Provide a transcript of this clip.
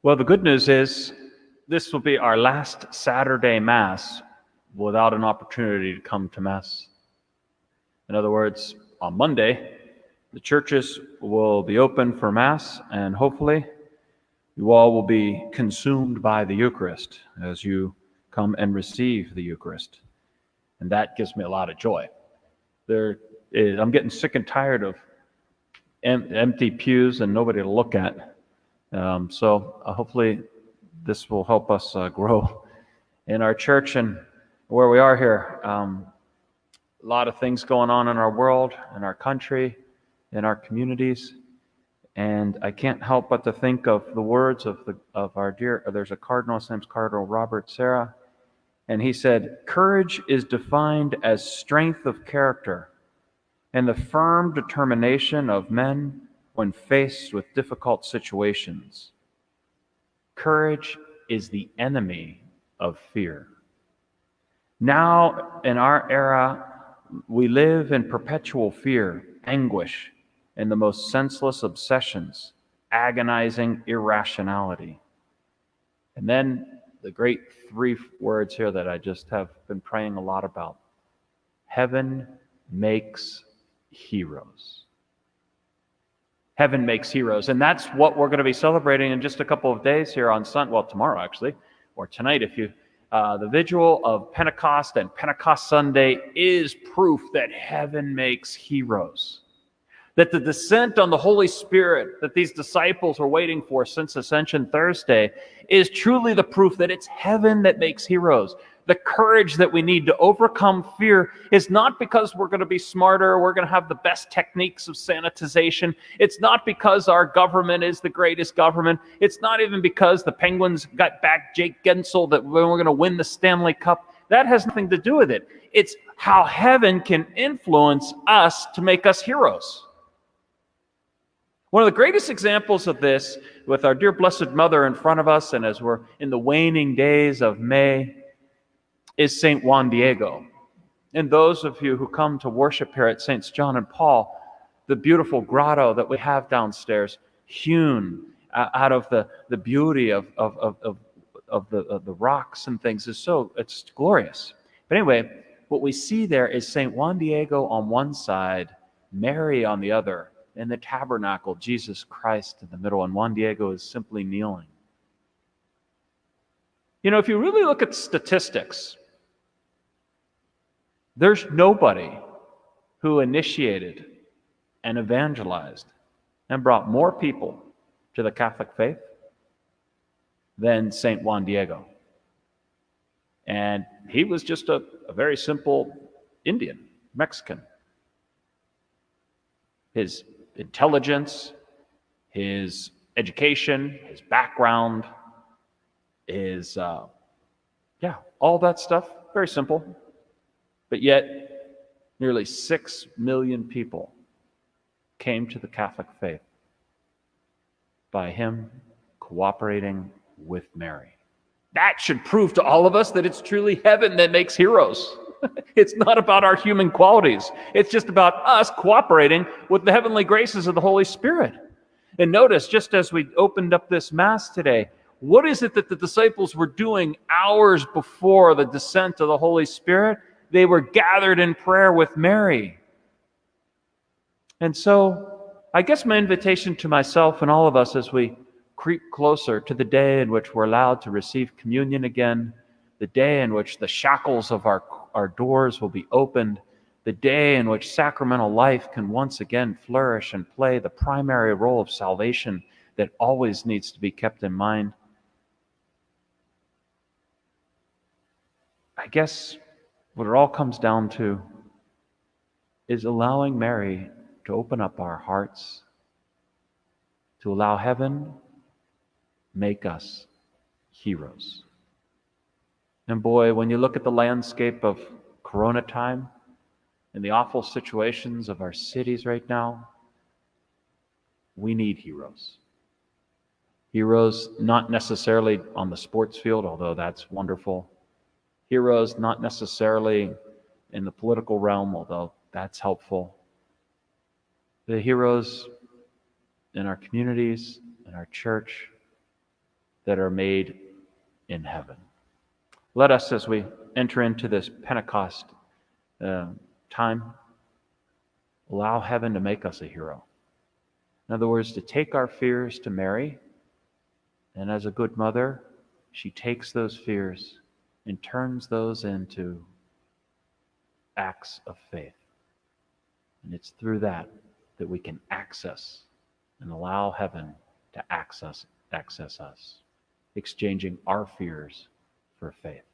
Well, the good news is this will be our last Saturday Mass without an opportunity to come to Mass. In other words, on Monday, the churches will be open for Mass, and hopefully you all will be consumed by the Eucharist as you come and receive the Eucharist. And that gives me a lot of joy. I'm getting sick and tired of empty pews and nobody to look at. So hopefully this will help us grow in our church and where we are here. A lot of things going on in our world, in our country, in our communities. And I can't help but to think of the words of our dear, there's a cardinal, his name's Cardinal Robert Serra, and he said, "Courage is defined as strength of character and the firm determination of men when faced with difficult situations. Courage is the enemy of fear." Now, in our era, we live in perpetual fear, anguish, and the most senseless obsessions, agonizing irrationality. And then the great three words here that I just have been praying a lot about. Heaven makes heroes. Heaven makes heroes. And that's what we're going to be celebrating in just a couple of days here on Sunday, well, tomorrow actually, or tonight if you, the vigil of Pentecost and Pentecost Sunday is proof that heaven makes heroes. That the descent on the Holy Spirit that these disciples were waiting for since Ascension Thursday is truly the proof that it's heaven that makes heroes. The courage that we need to overcome fear is not because we're going to be smarter, we're going to have the best techniques of sanitization. It's not because our government is the greatest government. It's not even because the Penguins got back Jake Gensel that we're going to win the Stanley Cup. That has nothing to do with it. It's how heaven can influence us to make us heroes. One of the greatest examples of this, with our dear Blessed Mother in front of us, and as we're in the waning days of May, is St. Juan Diego. And those of you who come to worship here at St. John and Paul, the beautiful grotto that we have downstairs, hewn out of the beauty of the rocks and things, it's glorious. But anyway, what we see there is St. Juan Diego on one side, Mary on the other. In the tabernacle, Jesus Christ in the middle, and Juan Diego is simply kneeling. You know, if you really look at statistics, there's nobody who initiated and evangelized and brought more people to the Catholic faith than St. Juan Diego. And he was just a very simple Indian, Mexican. His intelligence, his education, his background, his, all that stuff, very simple. But yet, nearly 6 million people came to the Catholic faith by him cooperating with Mary. That should prove to all of us that it's truly heaven that makes heroes. It's not about our human qualities. It's just about us cooperating with the heavenly graces of the Holy Spirit. And notice, just as we opened up this Mass today, what is it that the disciples were doing hours before the descent of the Holy Spirit? They were gathered in prayer with Mary. And so, I guess my invitation to myself and all of us as we creep closer to the day in which we're allowed to receive communion again, the day in which the shackles of our doors will be opened, the day in which sacramental life can once again flourish and play the primary role of salvation that always needs to be kept in mind. I guess what it all comes down to is allowing Mary to open up our hearts, to allow heaven make us heroes. And boy, when you look at the landscape of Corona time and the awful situations of our cities right now, we need heroes. Heroes not necessarily on the sports field, although that's wonderful. Heroes not necessarily in the political realm, although that's helpful. The heroes in our communities, in our church, that are made in heaven. Let us, as we enter into this Pentecost time, allow heaven to make us a hero. In other words, to take our fears to Mary, and as a good mother, she takes those fears and turns those into acts of faith. And it's through that that we can access and allow heaven to access us, exchanging our fears for faith.